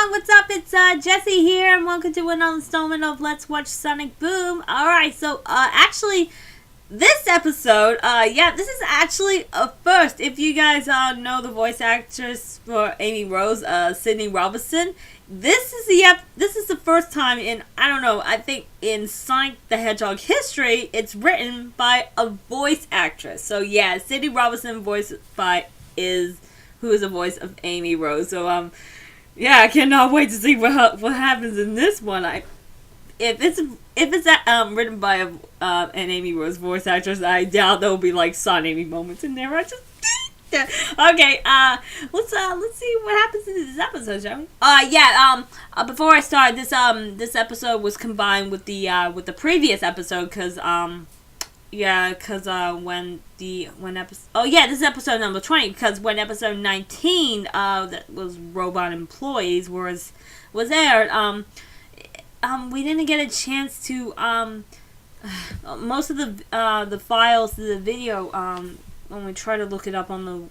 everyone, what's up? It's Jesse here, and welcome to another installment of Let's Watch Sonic Boom. Alright, so, actually, this episode, this is actually a first. If you guys know the voice actress for Amy Rose, Sydney Robinson, this is the first time in, I think in Sonic the Hedgehog history, it's written by a voice actress. So, yeah, Sydney Robinson who is the voice of Amy Rose. So, yeah, I cannot wait to see what happens in this one. If it's written by an Amy Rose voice actress, I doubt there will be like Son Amy moments in there. Okay, let's see what happens in this episode, shall we? Before I start, this episode was combined with the previous episode, this is episode number 20, because when episode 19, that was Robot Employees, was aired, we didn't get a chance to, most of the files, the video, when we try to look it up on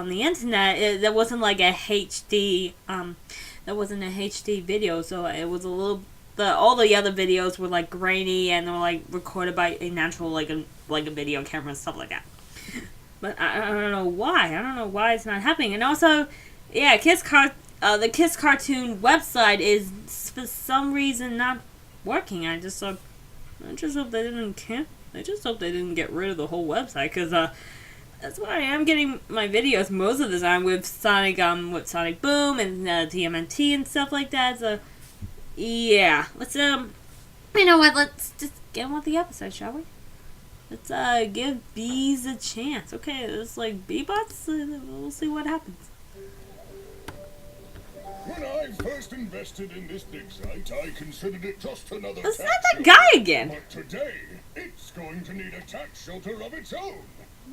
the internet, there wasn't like a HD, video, so it was a little. All the other videos were like grainy and they were like recorded by a natural like a video camera and stuff like that. But I don't know why. I don't know why it's not happening. And also, yeah, the Kiss Cartoon website is for some reason not working. I just hope they didn't get rid of the whole website, because that's why I am getting my videos most of the time with Sonic Boom and TMNT and stuff like that. So yeah, let's let's just get on with the episode, shall we? Let's give bees a chance. Okay, it's like bee-bots. We'll see what happens. When I first invested in this dig site, I considered it just another That's tax not that shelter. guy again. But today, it's going to need a tax shelter of its own.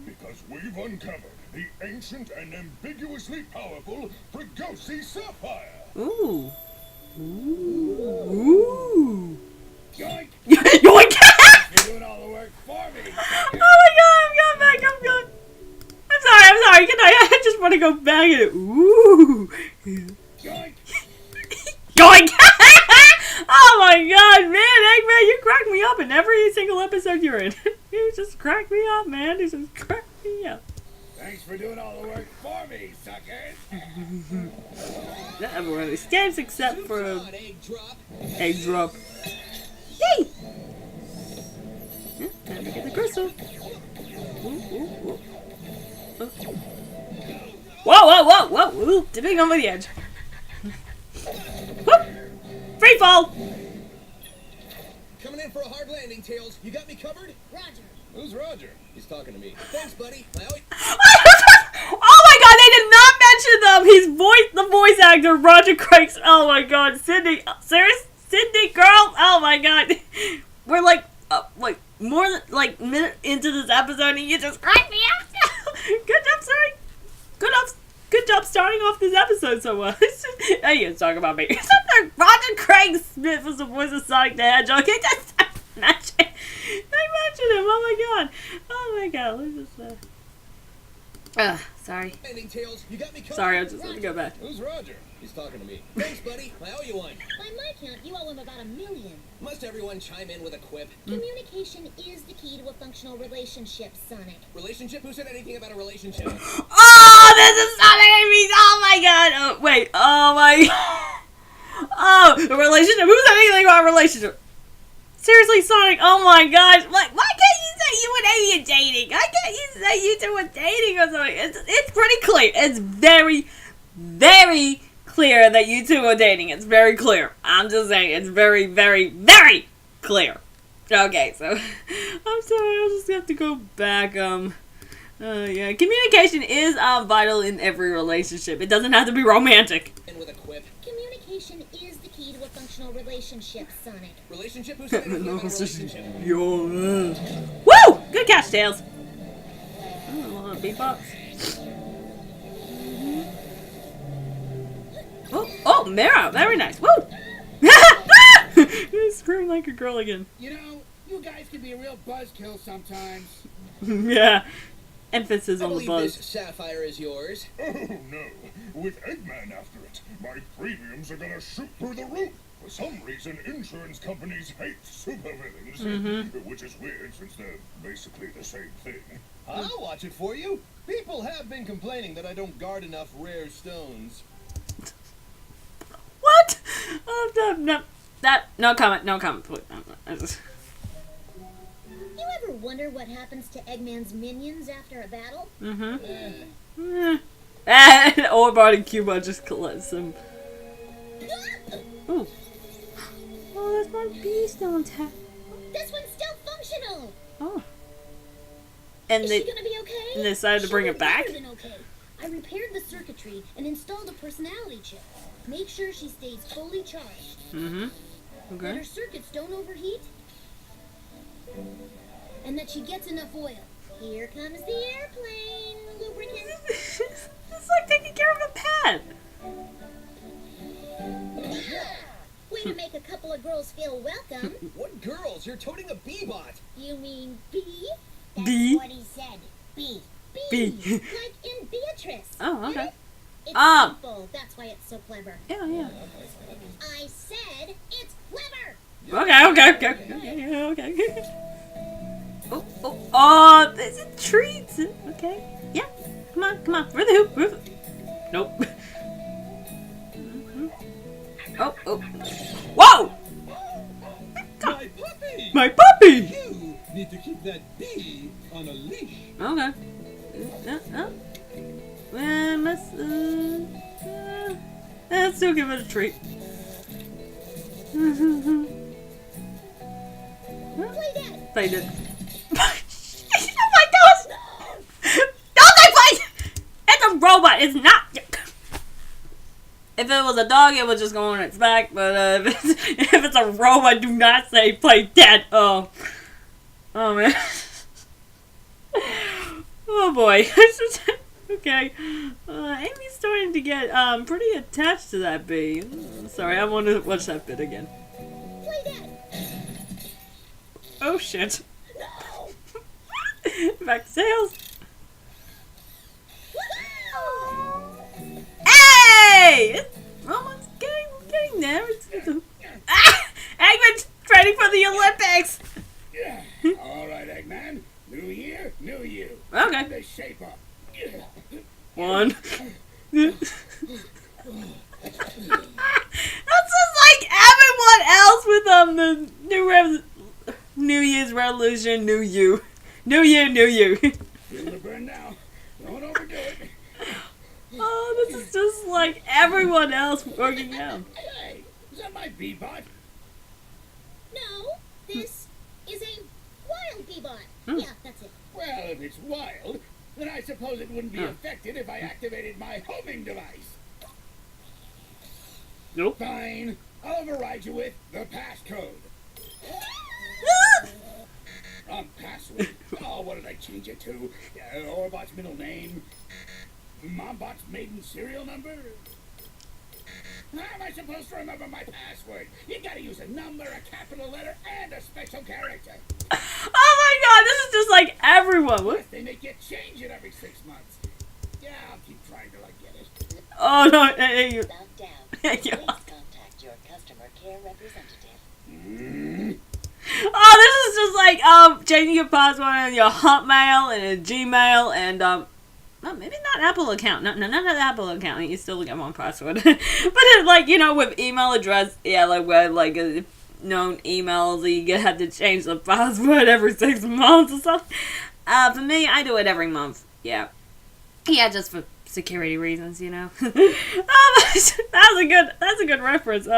Because we've uncovered the ancient and ambiguously powerful Fregosi Sapphire. Ooh. Ooh. Yoink! Yoink! You're doing all the work for me. Oh my god, I'm going back. I'm sorry. Can I just want to go back and ooh. Yoink! Yoink! Oh my god, man, Eggman, you crack me up in every single episode you're in. You just crack me up, man. You just crack me up. Thanks for doing all the work for me, suckers. Everyone escapes except for egg drop. Yay! Time to get the crystal. Ooh. Whoa! Ooh, dipping over the edge. Whoop! Free fall! Coming in for a hard landing, Tails. You got me covered? Roger. Who's Roger? He's talking to me. Thanks, buddy. Oh my god, they did not mention them! The voice actor, Roger Craig's. Oh my god, Sydney. Serious? Sydney, girl? Oh my god. We're like more than like a minute into this episode and you just cracked me up. Good job, sorry. Good job starting off this episode so well. Hey, you talk about me. Roger Craig Smith was the voice of Sonic the Hedgehog. They mentioned him. Oh my god. Let's just sorry. Landing, Tails. You got me covered. Sorry, I just want to go back. Who's Roger? He's talking to me. Thanks, buddy. I owe you one. By my count, you owe him about $1 million. Must everyone chime in with a quip? Communication is the key to a functional relationship, Sonic. Relationship? Who said anything about a relationship? Oh, this is Sonic Amy. Oh my god. Oh, wait. Oh my god. Oh, a relationship. Who said anything about a relationship? Seriously, Sonic. Oh my gosh. Why can't you say you and Amy are dating? Why can't you say you two are dating or something? It's pretty clear. It's very, very clear that you two are dating. It's very clear. I'm just saying. It's very, very, very clear. Okay, so I'm sorry. I'll just have to go back. Yeah, communication is vital in every relationship. It doesn't have to be romantic. In with a quip. Communication is the key to a functional relationship, Sonic. Relationship? Who said anything about a relationship? Woo! Good catch, Tails. Oh, beatbox. Oh, Mara, very nice. Woo! You scream like a girl again. You know, you guys can be a real buzzkill sometimes. Yeah. emphasis I on the believe buzz. this sapphire is yours. Oh no, with Eggman after it, my premiums are gonna shoot through the roof. For some reason, insurance companies hate supervillains, which is weird since they're basically the same thing. I'll watch it for you. People have been complaining that I don't guard enough rare stones. What? Oh, no comment, please. You ever wonder what happens to Eggman's minions after a battle? And Orbot and Cuba just collects them. Ooh. Oh, there's one beast on tap. This one's still functional. Oh. And Is they she gonna be okay? and they decided to bring She'll it be back? better than okay. I repaired the circuitry and installed a personality chip. Make sure she stays fully charged. That Okay. her circuits don't overheat. And that she gets enough oil. Here comes the airplane, lubricant. It's like taking care of a pet. Way to make a couple of girls feel welcome. What girls? You're toting a bee-bot. You mean bee? That's Bee? what he said. Bee. Bee. Like in Beatrice. Oh, okay. It's Ah. simple. That's why it's so clever. Yeah. I said it's clever. Okay. Oh, is it treats? Okay. Yeah. Come on. Through the hoop. Nope. Oh. Whoa! My puppy! My puppy! You need to keep that bee on a leash. Okay. Let's still give it a treat. Play dead. Played it. Oh my gosh! Don't they play? It's a robot. It's not. If it was a dog, it would just go on its back. But if it's a robot, do not say play dead. Oh man. Oh boy. Okay. Amy's starting to get pretty attached to that bee. Sorry, I want to watch that bit again. Play dead. Oh shit. No. Back to sales. Woohoo! Hey! It's almost getting there. Eggman's training for the Olympics. All right, Eggman. New year, new you. Okay. They shape up. One. That's just like everyone else with the New Year's resolution, new you. New year, new you. Feel the burn now. Don't overdo it. Oh, this is just like everyone else working out. Hey, is that my bee-bot? No, this is a wild bee-bot. Hmm. Yeah, that's it. Well, if it's wild, then I suppose it wouldn't be affected if I activated my homing device. Nope. Fine. I'll override you with the passcode. Password. Oh, what did I change it to? Orbot's middle name. Mombot's maiden serial number. How am I supposed to remember my password? You gotta use a number, a capital letter, and a special character. Oh my god, this is just like everyone. What? Plus, they make you change it every 6 months. Yeah, I'll keep trying till I get it. Oh no, hey, you. Without doubt, Hey, please you. contact your customer care representative. Oh, this is just like changing your password on your Hotmail and a Gmail and no, maybe not Apple account. No, not an Apple account. You still get one password. But it, like, you know, with email address, yeah, like where like known emails, you have to change the password every 6 months or something. For me, I do it every month. Yeah, just for security reasons, you know. That's a good reference.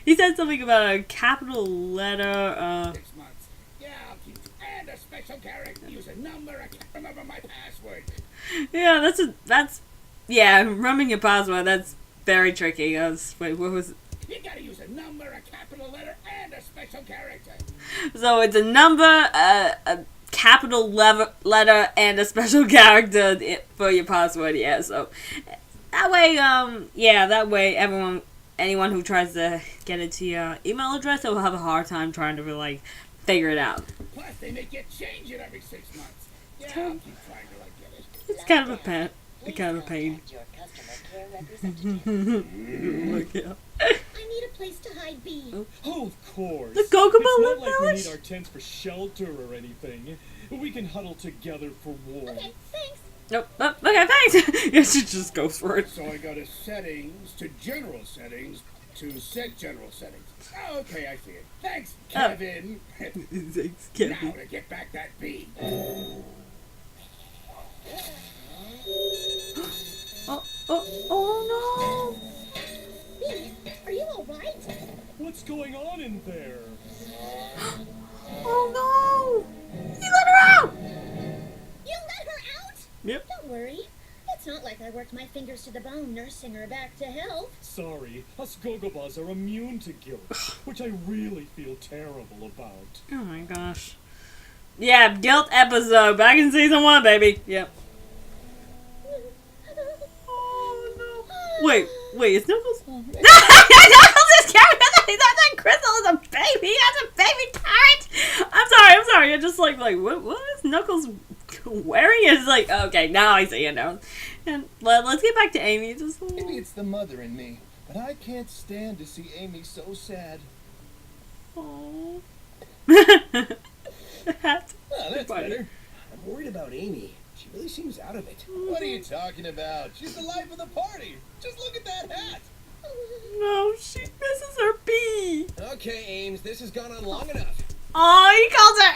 He said something about a capital letter. 6 months. Yeah, I'll keep. And a special character. Use a number. I can't remember my password. Yeah, remembering your password, that's very tricky. Wait, what was it? You gotta use a number, a capital letter, and a special character. So it's a number, a capital letter, and a special character for your password, yeah, so that way, anyone who tries to get into your email address will have a hard time trying to, like, figure it out. Plus, they make you change it every 6 months. Yeah, I'll keep trying till I get it. It's kind of a pain. Please Kind of a pain. contact your customer care representative. Look, yeah. I need a place to hide Bee. Oh, of course. The Cocoa It's Balloon not like we Village? need our tents for shelter or anything. We can huddle together for warmth. Okay, thanks. Nope. Oh, okay, thanks. You should just go for it. So I go to settings, to general settings, to set general settings. Oh, okay, I see it. Thanks, Kevin. Thanks, Now Kevin. to get back that bee. Oh Bee, are you alright? What's going on in there? no! Oh no! You let her out! You let her out? Yep. Don't worry. It's not like I worked my fingers to the bone nursing her back to health. Sorry, us Gogobas are immune to guilt, which I really feel terrible about. Oh my gosh. Yeah, guilt episode back in season 1, baby. Yep. Oh no. Wait, is Knuckles? Knuckles is carrying that Crystal is a baby. He has a baby turret. I'm sorry. I'm just like what is Knuckles wearing? It's like, okay, now I see it now. And let's get back to Amy. Just Maybe it's the mother in me, but I can't stand to see Amy so sad. oh. Oh, that's Funny. better. I'm worried about Amy. She really seems out of it. What are you talking about? She's the life of the party. Just look at that hat. No, she misses her bee. Okay, Ames, this has gone on long enough. Oh, he calls her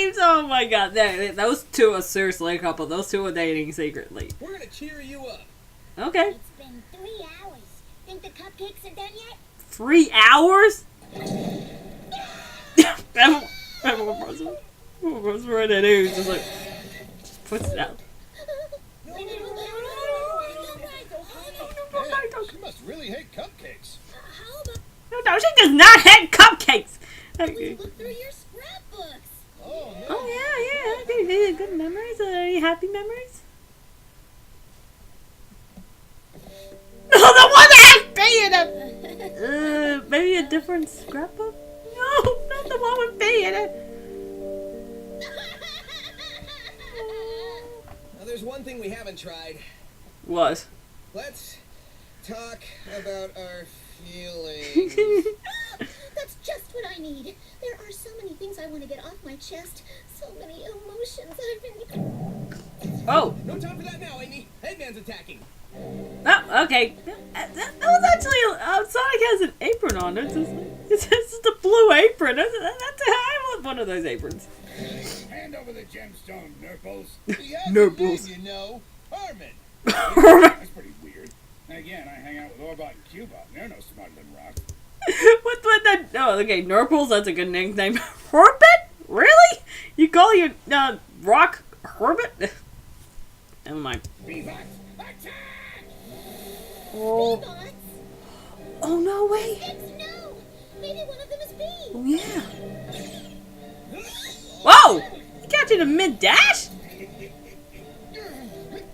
Ames. Oh my god, those two are seriously a couple. Those two are dating secretly. We're gonna cheer you up. Okay. It's been 3 hours. Think the cupcakes are done yet? 3 hours? Everyone goes right at him. Just like puts it out. Man, she must really hate cupcakes. How about No, she does not hate cupcakes. we Okay. look through your scrapbooks? Oh, no. Oh yeah. Okay, good memories. Any happy memories? No, the one that has B in it. Maybe a different scrapbook. No, not the one with B in it. Now, there's one thing we haven't tried. What? Let's talk about our feelings. That's just what I need. There are so many things I want to get off my chest. So many emotions I've been... Oh. No time for that now, Amy. Eggman's attacking. Oh, okay. That was actually Sonic has an apron on. It's just a blue apron. I want one of those aprons. Hand over the gemstone, Nurples. He has No a name, balls. you know. Herman. That's pretty weird. Again, I hang out with Orbot and Cubot. They're no smarter than Rock. what that? Oh, okay. Nurples. That's a good nickname. Herbit? Really? You call your rock Herbit? Never mind. Beebots, attack! Oh. Bots? Oh no way. Hex no! Maybe one of them is B. Oh yeah. Whoa! You got you to mid dash?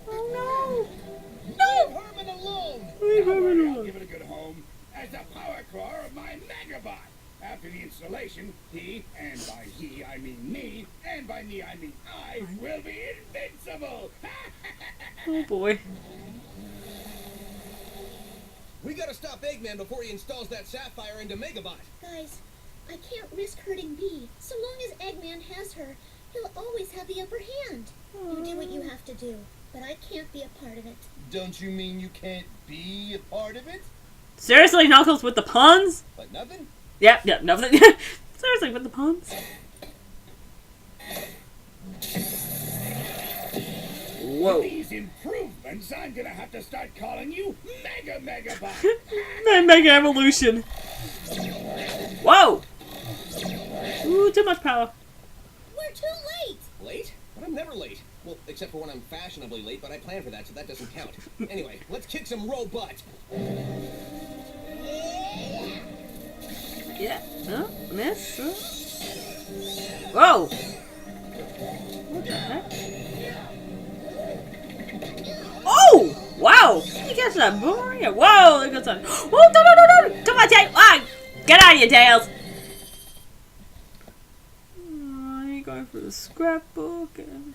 Oh Leave Herman alone. no. Don't worry, I'll give it a good home as the power core of my Megabot. After the installation, he, and by he I mean me, and by me I mean I, will be invincible! Oh boy. We gotta stop Eggman before he installs that sapphire into Megabot. Guys, I can't risk hurting B. So long as Eggman has her, he'll always have the upper hand. You do what you have to do, but I can't be a part of it. Don't you mean you can't be a part of it? Seriously, Knuckles with the puns? Like nothing? Yep, nothing. Seriously, with the puns? Whoa. These improvements, I'm gonna have to start calling you Megabot! Mega evolution. Whoa! Ooh, too much power. We're too late! Late? But I'm never late. Well, except for when I'm fashionably late, but I plan for that, so that doesn't count. Anyway, let's kick some robot. Yeah. Oh, miss. Whoa! What the heck? Oh! Wow! You catch that boomerang? Whoa! There goes on. Oh, no! Come on, Tails! Ah! Get out of here, Tails! Oh, you're going for the scrapbook and...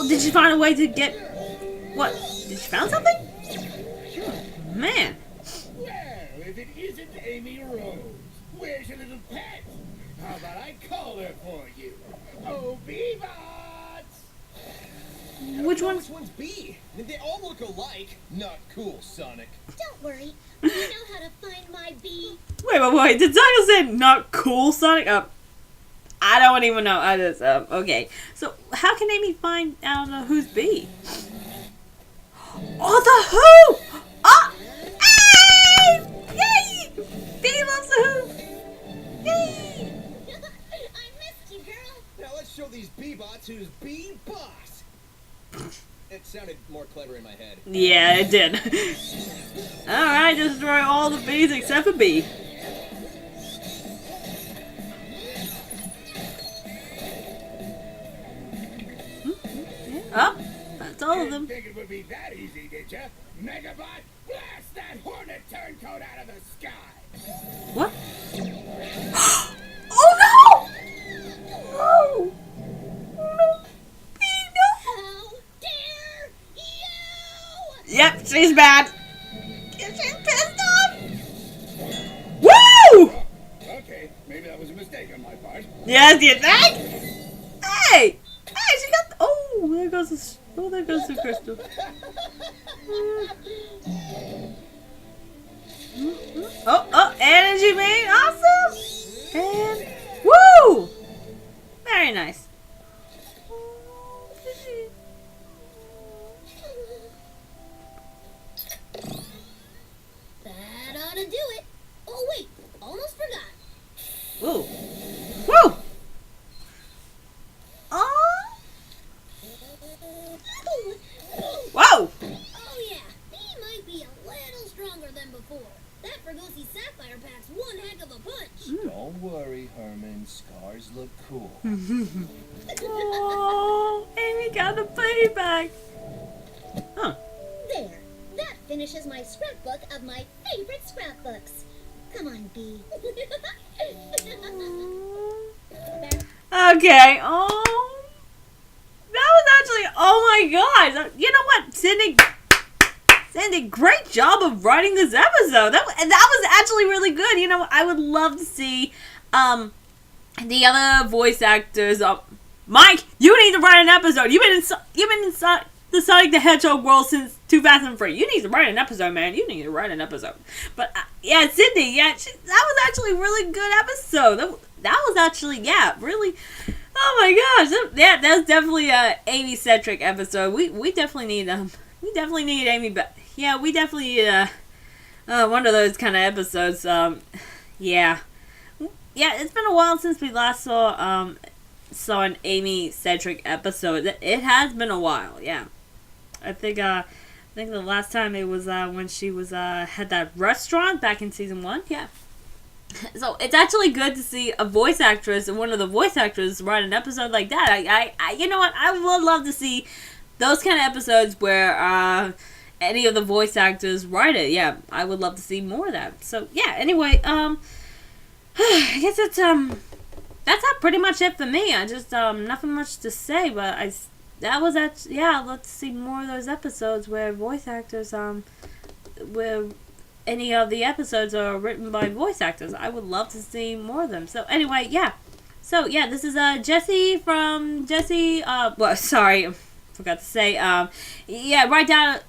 Oh, did she find a way to get... What? Did she found something? Man. Well, if it isn't Amy Rose, where's your little pet? How about I call her for you? Oh, Beebots! Which one? Which one's B? I mean, they all look alike. Not cool, Sonic. Don't worry. I know how to find my bee. Wait. Did Daniel say not cool, Sonic? I don't even know. I just, okay. So, how can Amy find out who's B? Oh, the Who! Oh! Hey! Yay! B loves the Who! Yay! I missed you, girl. Now let's show these B-bots who's B-boss. It sounded more clever in my head. Yeah, it did. Alright, destroy all the B's except for B. Oh, that's all of them. Didn't think it would be that easy, did ya? Megabot, blast that hornet turncoat out of the sky! What? Oh no! No! No! B, no! How dare you? Yep, she's bad. She's pissed off. Woo! Okay, maybe that was a mistake on my part. Yes, you think? Hey! Hey, she got... Oh, there goes the... Oh, there goes the crystal. Oh, energy main. Awesome! And... Woo! Very nice. That ought to do it. Oh, wait. Almost forgot. Woo! Woo! Oh! Whoa! Oh, yeah. He might be a little stronger than before. That Fregosi Sapphire packs one heck of a punch. Don't worry, Herman. Scars look cool. Oh, Amy got the payback. Huh. There. That finishes my scrapbook of my favorite scrapbooks. Come on, Bee. Okay. Oh. That was actually, oh my gosh. You know what, Cindy, great job of writing this episode. That was actually really good. You know, I would love to see the other voice actors. Mike, you need to write an episode. You've been inside the Sonic the Hedgehog world since 2003. You need to write an episode, man. You need to write an episode. But yeah, Sydney, yeah, that was actually a really good episode. That was actually, yeah, really. Oh my gosh, yeah, that was definitely a Amy-centric episode. We definitely need Amy, but yeah, we definitely need one of those kind of episodes. Yeah, it's been a while since we last saw an Amy-centric episode. It has been a while, yeah. I think the last time it was when she was had that restaurant back in season 1, yeah. So it's actually good to see a voice actress and one of the voice actors write an episode like that. I you know what? I would love to see those kind of episodes where any of the voice actors write it. Yeah, I would love to see more of that. So yeah. Anyway, I guess that's pretty much it for me. I just nothing much to say, but let's see more of those episodes where voice actors where any of the episodes are written by voice actors. I would love to see more of them. So anyway, yeah. So yeah, this is Jesse from Jesse. Sorry, I forgot to say. Yeah, write down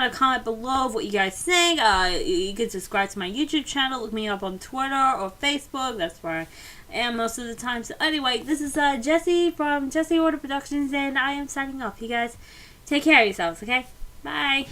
a comment below of what you guys think. You can subscribe to my YouTube channel. Look me up on Twitter or Facebook. That's where I am most of the time. So anyway, this is Jesse from Jesse Order Productions, and I am signing off. You guys take care of yourselves. Okay, bye.